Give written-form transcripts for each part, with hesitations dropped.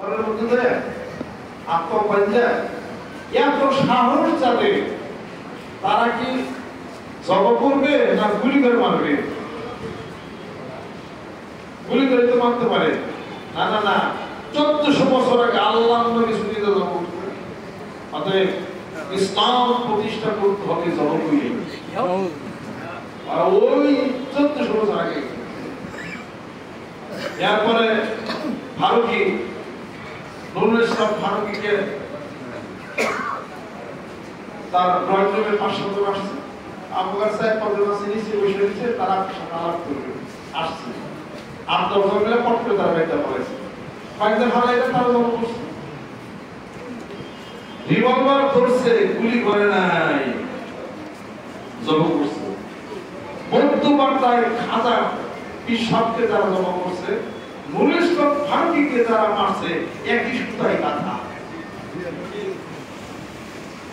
ঘরের মধ্যে দেয় আত্মপঞ্জা এত সাহস যাবে, তারা কি জব করবে না গুলি করে মারবে? গুলি করে তো মারতে পারে না। না না, 1400 বছর আগে আল্লাহ নবী সুন্নিত জব করবে। অতএব ইসলাম প্রতিষ্ঠা করতে হবে জব করে। আর ওই 1400 বছর আগে এরপরে ফারুকি নুরুল ইসলাম ফারুকিকে তার ড্রয়িং রুমে 500 জন আসছে, আবু বকর সাহেব পর্যন্ত আছে নিচে বসে রয়েছে, তারা সাথে আলাপ করবে আসছে। 8-10 জন মিলে পট করে তারা বাইতে পড়েছে, বাইতে হারাইলে তারা জব করছে। রিভলভার ধরছে, গুলি করে নাই, জব করছে। মধ্যবার্তায় খাজা পিসাবকে যারা জব করছে, নুরুল ইসলাম ফারুকিকে যারা মারছে, একই সুতায় গাঁথা।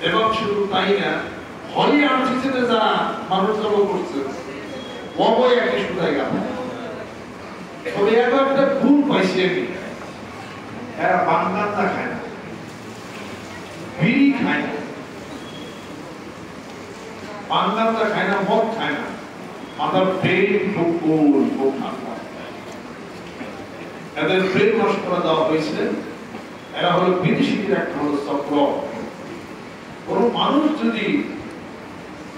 এবং শুধু তাই না, হলি আর্টিস্টে যারা মানুষ জব করছে, অবয় একই সুতায় গাঁথা। তবে একটা ভুল পাইছি আমি, এরা বাংলাটা খায় না, বিড়ি খায় না, বাংলাটা খায় না, মদ খায় না, মাথার ব্রেন খুব গোল, খুব ঠান্ডা। এদের ব্রেন ওয়াশ করে দেওয়া হয়েছে। এরা হলো বিদেশিদের একটা হলো চক্র। কোন মানুষ যদি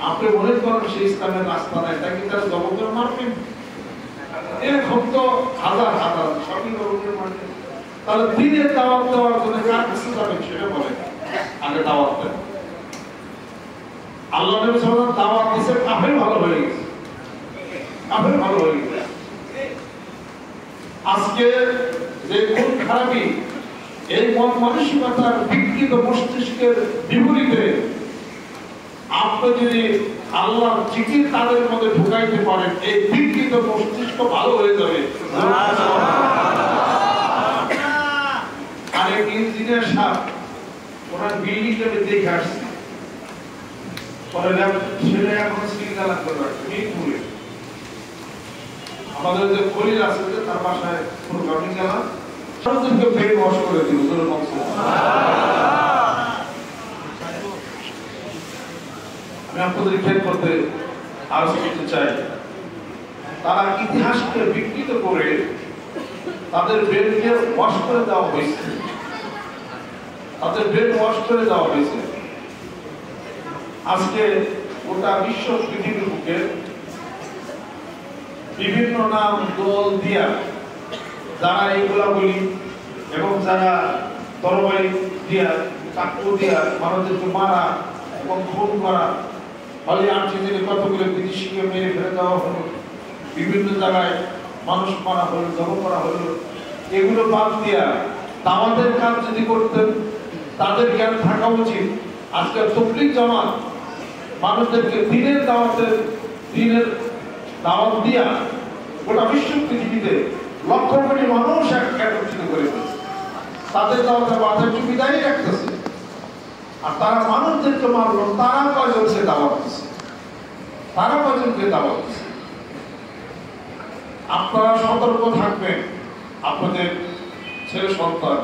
আপনি মনে করেন সে ইসলামের রাস্তা নেয়, তাকে তারা জবর করে মারবেন, এরকম তো হাজার হাজার সবই জবর মারবেন। তাহলে দিনের দাওয়াত দেওয়ার জন্য কার কাছে যাবেন সেটা বলেন, আগে দাওয়াত দেন। আল্লাহ নবী সাল্লাল্লাহু আলাইহি ওয়াসাল্লাম দাওয়াত দিয়েছে, কাফের ভালো হয়ে গেছে, কাফের ভালো হয়ে গেছে। আজকে যে কোন খারাপি এই মন মানসিকতার বিকৃত মস্তিষ্কের বিপরীতে আপনি যদি আল্লাহর জিকির তাদের মধ্যে ঢুকাইতে পারেন, এই বিকৃত মস্তিষ্ক ভালো হয়ে যাবে। আরেক ইঞ্জিনিয়ার সাহেব ওনার বিল্ডিংটা দেখে আসছে, পরে ছেলে এখন সিগন্যাল করে রাখছে মিরপুরে। আমাদের যে খলিল আছে তার বাসায় প্রোগ্রামিং গেলাম, সবাইকে ব্রেন ওয়াশ করে দিল। আমি আপনাদের খেয়াল করতে আলোচনা করতে চাই, তারা ইতিহাসকে বিকৃত করে তাদের ব্রেনকে ওয়াশ করে দেওয়া হয়েছে, তাদের ব্রেন ওয়াশ করে দেওয়া হয়েছে। আজকে গোটা বিশ্ব পৃথিবীর বুকে বিভিন্ন নাম দল দিয়া যারা এইগুলা বলি এবং যারা তরবারি দিয়া চাকু দিয়া মানুষদেরকে মারা এবং খুন করা, ফলে আর্জেন্টিনায় কতগুলো বিদেশিকে মেরে ফেলে দেওয়া হলো, বিভিন্ন জায়গায় মানুষ মারা হলো, জব করা হলো, এগুলো বাদ দিয়া দাওয়াতের কাজ যদি করতেন, তাদের জ্ঞান থাকা উচিত। আজকে তবলিগ জামাত মানুষদেরকে দিনের দাওয়াত দিয়া গোটা বিশ্ব পৃথিবীতে লক্ষ কোটি মানুষ একত্রিত করে ফেলছে, তাদের দাওয়াতে বাধার সুবিধাই রাখতেছে। আর তারা মানুষদেরকে মারলো, তারা কয়জনকে দাওয়াত দিচ্ছে, তারা কয়জনকে দাওয়াত দিচ্ছে। আপনারা সতর্ক থাকবেন, আপনাদের ছেলে সন্তান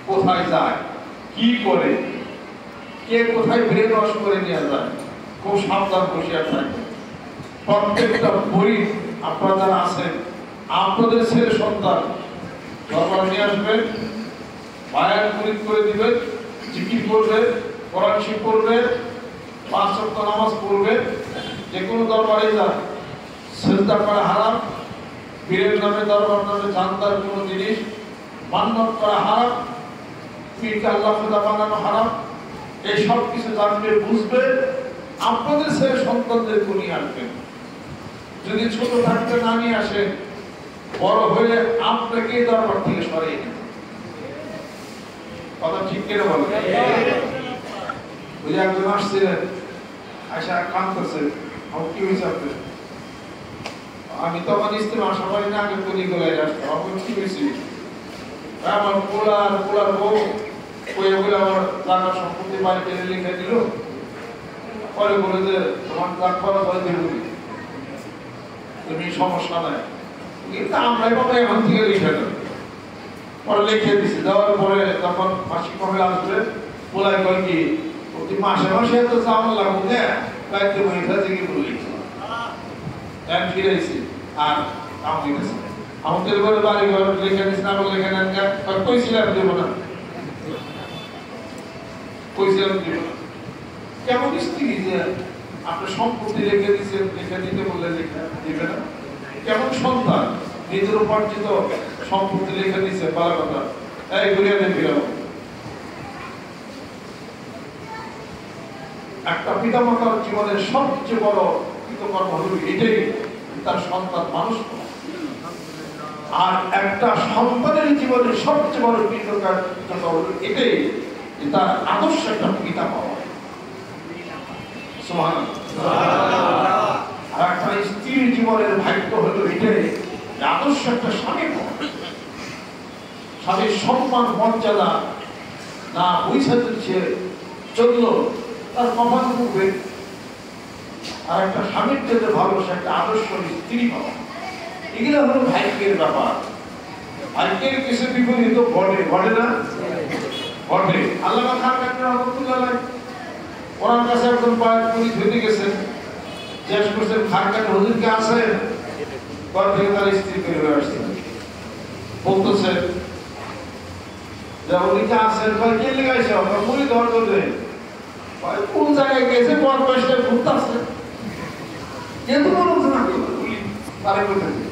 কোথায় যায়, কি করে, কে কোথায় ব্রেন ওয়াশ করে নিয়ে যায়, খুব সাবধান বসিয়া থাকবেন। প্রত্যেকটা বই আপনারা যারা আছেন, আপনাদের ছেলে সন্তান দরবারে নিয়ে আসবেন, বায়াত মুরিদ করে দিবেন, জিকির করবে, কোরআন শরীফ পড়বে, 5 ওয়াক্ত নামাজ পড়বে। যে কোনো দরবারে যান, সিজদা করা হারাম, পীরের নামে দরবার নামে জানতার কোনো জিনিস মান্যত করা হারাম, পীরকে আল্লাহ খোদা বানানো হারাম। এই সব কিছু জানবে, বুঝবে, আপনাদের ছেলে সন্তানদের নিয়ে আসবেন। যদি ছোট থাকতে না নিয়ে আসেন, বড় হলে আপনাকে দরবার থেকে সরিয়ে নেবে। কথা ঠিক কেন বলেন? ওই একজন আসছিলেন, আয়সা কাঁদতেছে, আমার কি হয়েছে আপনার? আমি তখন ইস্তেমা সবাই না আগে তৈরি করে আসতাম, আমার কি হয়েছে? আমার পোলার বউ ওই বলে আমার জায়গা সম্পত্তি বাড়িতে লিখে দিল, পরে বলে যে তোমার দাগ করা হয় দেবুনি, তুমি সমস্যা নাই, কিন্তু আমরা বাবা এখন থেকে লিখে দেব। পরে লিখে দিছে, দেওয়ার পরে তখন মাসিক মহিলা আসবে, বলাই কয় কি প্রতি মাসে মাসে এত চাউল লাগবে না, বাড়িতে মহিলা থেকে বলে আমি ফিরেছি আর আমি গেছি আমাদের ঘরে বাড়ি ঘর লিখে দিস না, লিখে নেন কইছিলাম দেব না, কইছিলাম দেব না। কেমন স্ত্রী যে আপনার সম্পত্তি লিখে দিচ্ছেন, লিখে দিতে বললে লিখে দিবে না? কেমন সন্তান নিজের উপার্জিত সম্পত্তি লিখে দিচ্ছে, বলা কথা এই ঘুরিয়ে দেন ফিরাবো। একটা পিতামাতার জীবনের সবচেয়ে বড় কৃতকর্ম হলো এটাই, তার সন্তান মানুষ করা। আর একটা সন্তানের জীবনের সবচেয়ে বড় কৃতকর্ম হলো এটাই, তার আদর্শ একটা পিতা পাওয়া। আর একটা স্ত্রীর জীবনের ভাগ্য হলো এটাই, আদর্শ একটা স্বামী পাওয়া। স্বামীর সম্মান মর্যাদা না বুঝে দিচ্ছে চললো, তার কপাল করবে। আর একটা স্বামীর যেতে ভালোবাসা, একটা আদর্শ স্ত্রী পাওয়া, এগুলো হলো ভাগ্যের ব্যাপার। ভাগ্যের কিছু বিপরীত ঘটে, ঘটে না? ঘটে। আল্লামা খান কাকড়া রহমতুল্লাহ ওনার কাছে একজন পুলিশ হইতে গেছেন, জিজ্ঞেস করছেন খান কাকড়া হুজুরকে আছেন? ঘর থেকে তার স্ত্রী বের হয়ে আসছেন, বলতেছে যে উনিকে আছেন, কে লেগাইছে আপনার মুড়ি ধর করবে, কোন জায়গায় গেছে পর পয়সা ঘুরতে আসছে, যেহেতু বলছে না তারা করতেছে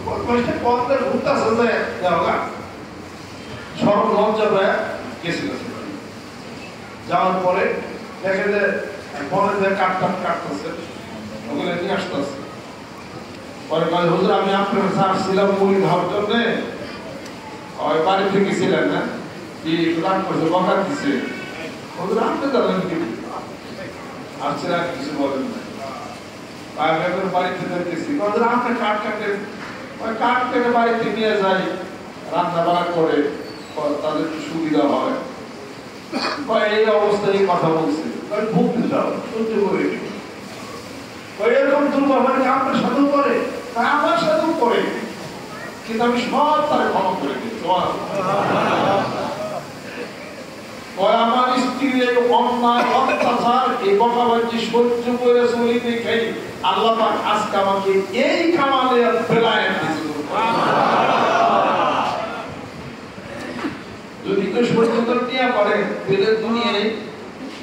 পর পয়সা পথে ঘুরতে আসছে যাওয়া সরব লজ্জা পায় গেছিল। যাওয়ার পরে দেখে যে বনে কাটতেছে, ওগুলো নিয়ে আসতেছে। পরে বলে হুজুর আমি আপনার কাছে আসছিলাম মুড়ি খাওয়ার জন্য, ওই বাড়ি থেকে ছিলেন না কি রাগ করছে, বকার দিচ্ছে। হুজুর আপনি জানেন কি আসছে আর কিছু বলেন না, আমি এখন বাড়িতে দেখতেছি হুজুর আপনি কাঠ কাটেন, ওই কাঠ কেটে বাড়িতে নিয়ে যাই, রান্না বান্না করে তাদের একটু সুবিধা হয়। এই অবস্থায় কথা বলছে, ভুল দাও সহ্য করে এরকম দুর্ব্যবহার আপনার সাথেও করে, আমার সাথেও করে, কিন্তু আমি সব তারা ক্ষমা করে দিই। আমার স্ত্রীর এই অন্যায় অত্যাচার এই বকাবাজি সহ্য করে চলি দেখে আল্লাহ পাক আজকে আমাকে এই কামালে বেলায়েত দিয়েছে। যদি কেউ সহ্য করে নিয়ে করে তাহলে দুনিয়ায়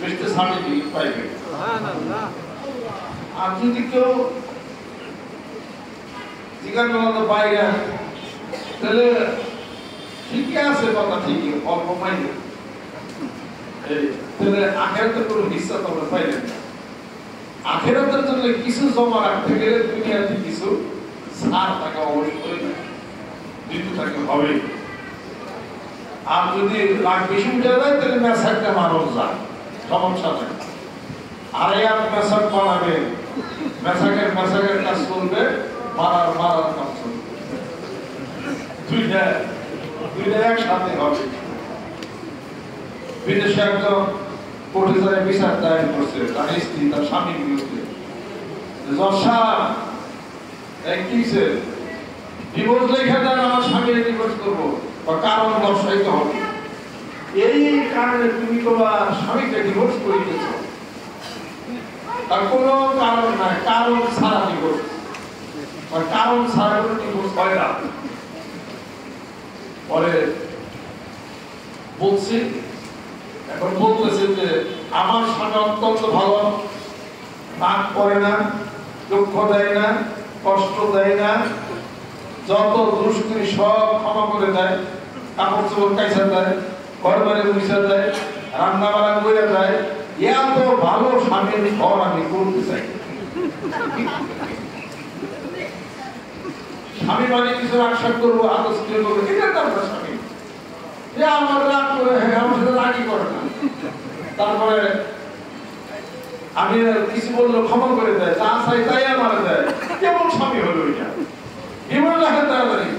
বেশি সার্টিফিকেট পাইবে। আর যদি কেউ জিজ্ঞাসা বাইরে তাহলে ঠিকই আছে, কথা ঠিকই অল্প পাইবে, তাহলে আখেরাতের কোনো হিস্সা তোমরা পাইলেন না। আখেরাতের জন্য কিছু জমা রাখতে গেলে দুনিয়াতে কিছু ছাড় তাকে অবশ্যই দিতে থাকে হবে। আর যদি লাখ বেশি উঠে যায় তাহলে মেসাকটা মানুষ যায়, সমস্যা নেই। আর এক মেসাক বানাবে, মেসাকের কাজ করবে, মারার কাজ করবে, দুইটা একসাথে হবে। বিদেশে একজন কোর্টে যায় বিচার দায়ের করছে তার স্ত্রী তার স্বামীর বিরুদ্ধে, ডিভোর্স লেখা দেন, আমার স্বামীর ডিভোর্স করবো বা কারণ দর্শাইতে হবে, এই কারণে তুমি তোমার স্বামীকে ডিভোর্স করে দিয়েছ, তার কোনো কারণ নাই, কারণ ছাড়া ডিভোর্স, কারণ ছাড়া কোনো ডিভোর্স হয় না। পরে বলছি, এখন বলতেছে যে আমার স্বামী অত্যন্ত ভালো, নাক করে না, দুঃখ দেয় না, কষ্ট দেয় না, যত দুষ্কৃতি সব ক্ষমা করে দেয়, কাপড় চোপড় কাইসা দেয়, ঘর বাড়ি মুছা দেয়, রান্না বান্না করে দেয়, এত ভালো স্বামীর ঘর আমি করতে চাই। স্বামী মানে কিছু আশা করবো, আদর্শ করবো, এটা তো আমরা স্বামী আমার রাগ করে, আমার সাথে রাগই করে না, তারপরে আমি কিছু বললো ক্ষমা করে দেয়, যা চাই তাই আমার দেয়, কেমন স্বামী হলো এটা? এবার লেখা তাড়াতাড়ি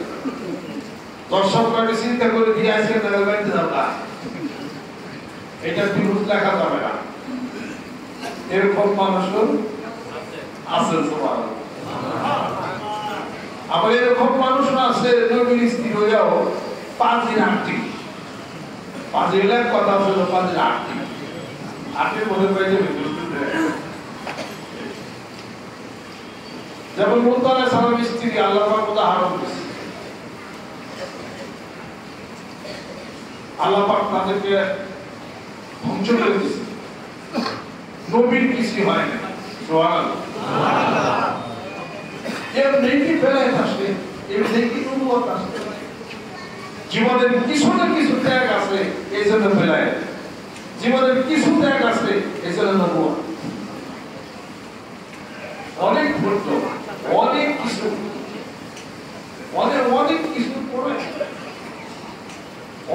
দর্শক চিন্তা করে দিয়ে আজকে এটা বিরোধ লেখা যাবে না, এরকম মানুষ আছে। আবার এরকম মানুষ আছে নবীর স্ত্রী হইয়াও পাঁচের আটটি পাঁচের কথা হলো পাঁচের আটটি আটের মধ্যে পেয়ে যাবে যেমন লূত আলাইহিস সালামের স্ত্রী আল্লাহ পাক উদাহরণ দিয়েছে আল্লাহ পাক তাদেরকে ধ্বংস করে দিয়েছে নবীর কিছু হয় না সুবহানাল্লাহ এর নেকি ফেলায় আসে এর নেকি নবুয়ত আসে জীবনের কিছু না কিছু ত্যাগ আছে এই জন্য ফেলায় জীবনের কিছু ত্যাগ আছে এই জন্য নবুয়ত অনেক ধৈর্য অনেক কিছু অনেক কিছু করে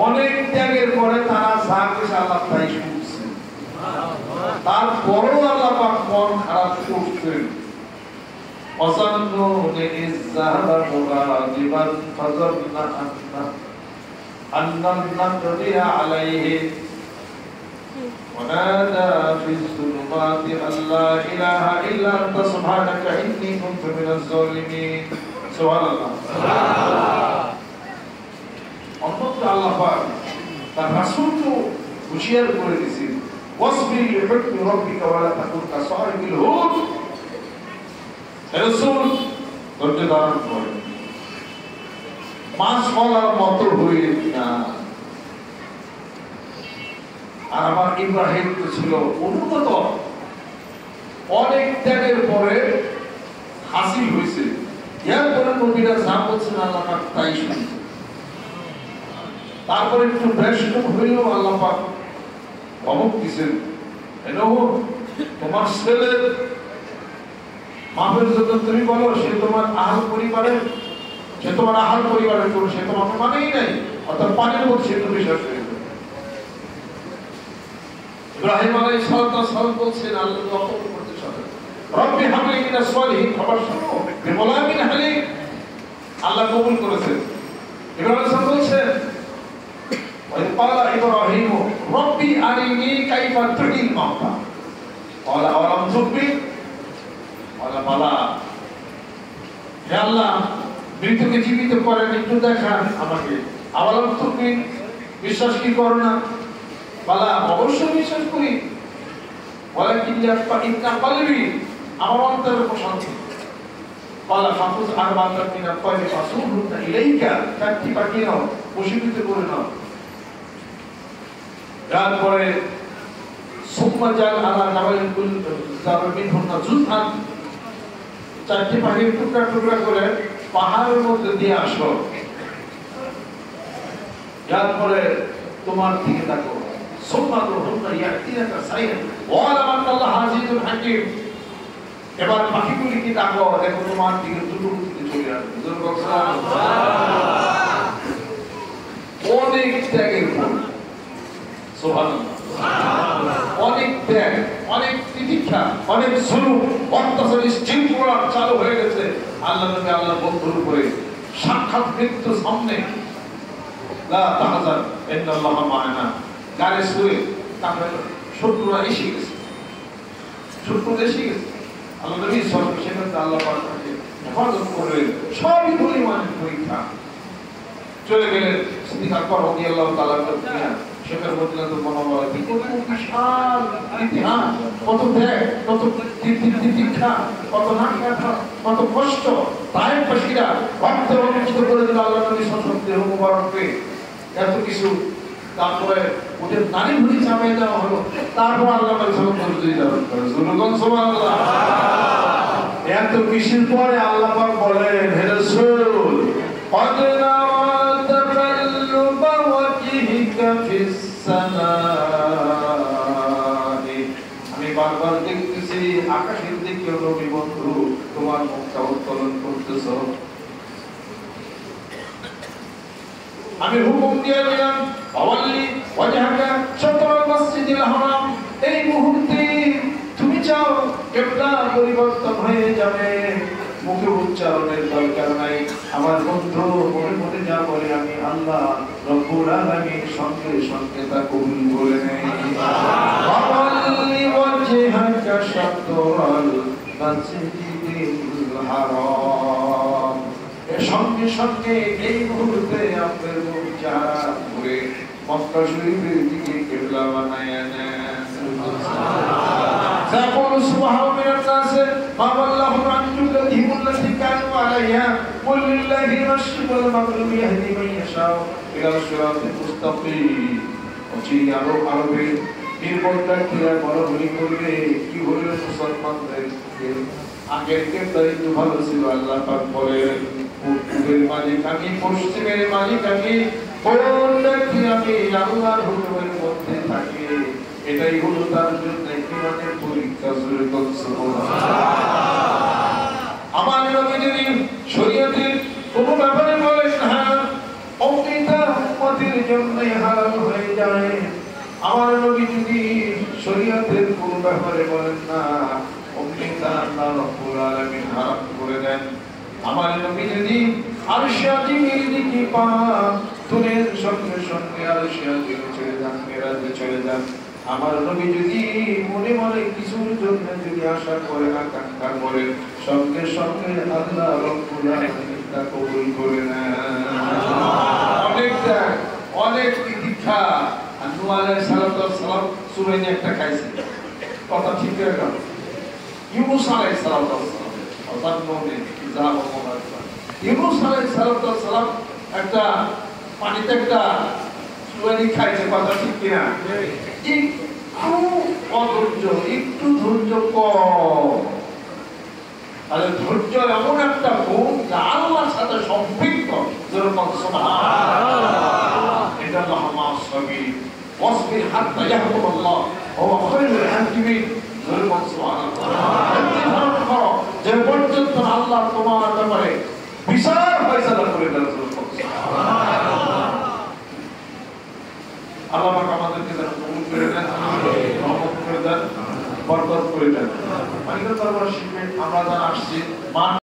অনেক ত্যাগের পরে তারা যা কিছু আল্লাহ তাই শুনছে তারপরও আল্লাহ পাক মন খারাপ করছেন অসন্নু ইজ্জাবা মুগাদিবান ফাযান্না আন্নান নাকদিয়া আলাইহি ونادى في الظلمات أن لا إله إلا أنت سبحانك إني كنت من الظالمين سبحان الله অন্তত আল্লাহ পাক তার রাসূলকে হুঁশিয়ার করে দিয়েছেন ওয়াসবির লিহুকমি রাব্বিকা ওয়া লা তাকুন কাসাহিবিল হুদ রাসূল ধৈর্য ধারণ করেন মাছ ফলার মতো হয়ে না আর আমার ইব্রাহিম তো ছিল উন্নত অনেক ত্যাগের পরে হাসিল হয়েছে এরপরে নবীরা যা বলছেন আল্লাহ পাক তাই শুনছে তারপরে একটু ব্যস্ত হইলেও আল্লাহ পাক অমুক দিয়েছেন তোমার ছেলের মাপের জন্য তুমি বলো সে তোমার আহার পরিবারের করো সে তোমাকে মানেই নাই অর্থাৎ পানির মধ্যে সে তো বিশ্বাস করে ইব্রাহিম আলাইহিস সালাম বলছেন আল্লাহ দোয়া করতে সাথে রব্বি হাবলি মিনাস সালিহিন খবর শুনো বিমলামিন হালিম আল্লাহ কবুল করেছেন ইব্রাহিম সাহেব বলছেন ওই পালা ইব্রাহিম রব্বি আরিনি কাইফা তুহিল মাউতা ক্বালা আওয়ালাম তুমিন ক্বালা বালা হে আল্লাহ মৃতকে জীবিত করেন একটু দেখান আমাকে আওয়ালাম তুমিন বিশ্বাস কি করো না বালা অবশ্যই বিশ্বাস করি বলে কি ইন্না কলবি আমার অন্তরে প্রশান্তি বালা ফাকুজ আর বান্দা মিনা কয়বে ফাসুরুনা ইলাইকা কাটি পাকি নাও বশীকৃত করে নাও তারপরে সুম্মা জাল আলা নাবালিন কুল জারমিন হুন্না জুলহান চারটি পাখির টুকরা টুকরা করে পাহাড়ের মধ্যে দিয়ে আসো তারপরে তোমার দিকে তাকো এবার পাখিগুলি কি তাকো দেখো তোমার দিকে দ্রুত চলে আসবে অনেক ত্যাগের ফল অনেক ত্যাগ অনেক তিতিক্ষা অনেক জুলুম অত্যাচার শৃঙ্খলা চালু হয়ে গেছে আল্লাহ নবী আল্লাহ বন্ধুর উপরে সাক্ষাৎ মৃত্যু সামনে লা তাহজান ইন্নাল্লাহা মা'ানা গাড়ি শুয়ে তারপরে শত্রুরা এসে গেছে আল্লাহ নবী সেখানে আল্লাহ পাক তাকে হেফাজত করলেন সবই পরিমাণের পরীক্ষা চলে গেলেন সিদ্দিক আকবর রাদিয়াল্লাহু তাআলা শেখের মদিনাতুল মুনাওয়ারা কি কত বিশাল ইতিহাস কত ত্যাগ কত তিতিক্ষা কত নাটকা কত কষ্ট তায়েফবাসীরা রক্ত রঞ্জিত করে দিল আল্লাহ নবী সাল্লাল্লাহু আলাইহি মুবারককে এত কিছু তারপরে ওদের নারী ভুলি চাপিয়ে দেওয়া হলো তারপর আল্লাহ নবী সাল্লাল্লাহু আলাইহি ওয়াসাল্লাম সুবহানাল্লাহ এত কিছুর পরে আল্লাহ পাক বলেন হে রাসূল قد نرى تقلب وجهك في السماء আমি বারবার দেখতেছি আকাশের দিকে নবী বন্ধু তোমার মুখটা উত্তোলন করতেছো আমি হুকুম দিয়ে দিলাম আওয়ালি ওয়াজহাকা শাতরাল মসজিদিল হারাম এই মুহূর্তে তুমি চাও কিবলা পরিবর্তন হয়ে যাবে মুখে উচ্চারণের দরকার নাই আমার বন্ধু মনে মনে যা বলে আমি আল্লাহ রব্বুল আলামিন সঙ্গে সঙ্গে তা কবুল করে নেই আওয়ালি ওয়াজহাকা শাতরাল মসজিদিল হারাম সঙ্গে সঙ্গে এই মুহূর্তে আপনার মুখ চেহারা ঘুরে মক্কা শরীফের দিকে কিবলা বানায়া নেন। يقول سبحانه من الناس ما والله عن جبلتهم التي كانوا عليها قل لله المشرق والمغرب يهدي من يشاء إلى صراط مستقيم। আরবে নির্মলতা ক্রিয়া বলবলি করলে কি হলো মুসলমানদের আগের কেবলা একটু ভালো ছিল। আল্লাহ পাক বলেন পূর্বের মালিক আমি, পশ্চিমের মালিক আমি, কোনটা কি আমি আল্লাহর হুকুমের মধ্যে থাকি, এটাই হলো তার জন্য ইমানের পরীক্ষা। আমার নবী যদি শরীয়তের কোনো ব্যাপারে বলেন হ্যাঁ অঙ্গীকার উম্মতের জন্য হারাম হয়ে যায়, আমার নবী যদি শরীয়তের কোনো ব্যাপারে বলেন না অঙ্গীকার আল্লাহ রাব্বুল আলামিন হারাম করে দেন। আমার নবী যদি আরশে আজিমের দিকে পা তুলেন সঙ্গে সঙ্গে আরশে আজিমে চলে যান, মেরাজে চলে যান। আমার নবী যদি মনে মনে কিছুর জন্য যদি আশা করে আকাঙ্ক্ষা করে সঙ্গে সঙ্গে আল্লাহ রাব্বুল আলামিন তা কবুল করে নেন। অনেক দীক্ষা নূহ আলাইহিস সালাম সুরাইনে একটা খাইছে, কথা ঠিক করে গেল। ইউনূস আলাইহিস সালাম অর্থাৎ নবী জাহাব মোহাম্মদ ইউনূস আলাইহিস সালাম একটা পানিতে একটা সুরাইনি খাইছে, কথা ঠিক কিনা? একটু ধৈর্য কম। আর ধৈর্য এমন একটা গুণ যা আল্লাহর সাথে সম্পৃক্ত। যেরকম সুবহানাল্লাহ এটা মহামাসবি ওয়াসবির হাত্তা ইয়াহকুমুল্লাহ ওয়া খায়রুল হাকিমিন। যেরকম সুবহানাল্লাহ যে পর্যন্ত আল্লাহ তোমার ব্যাপারে বিচার ফয়সালা করে দেন। আল্লাহ পাক আমাদেরকে যেন কবুল করে দেন, রহমত করে দেন, বরকত করে দেন। আমরা যারা আসছি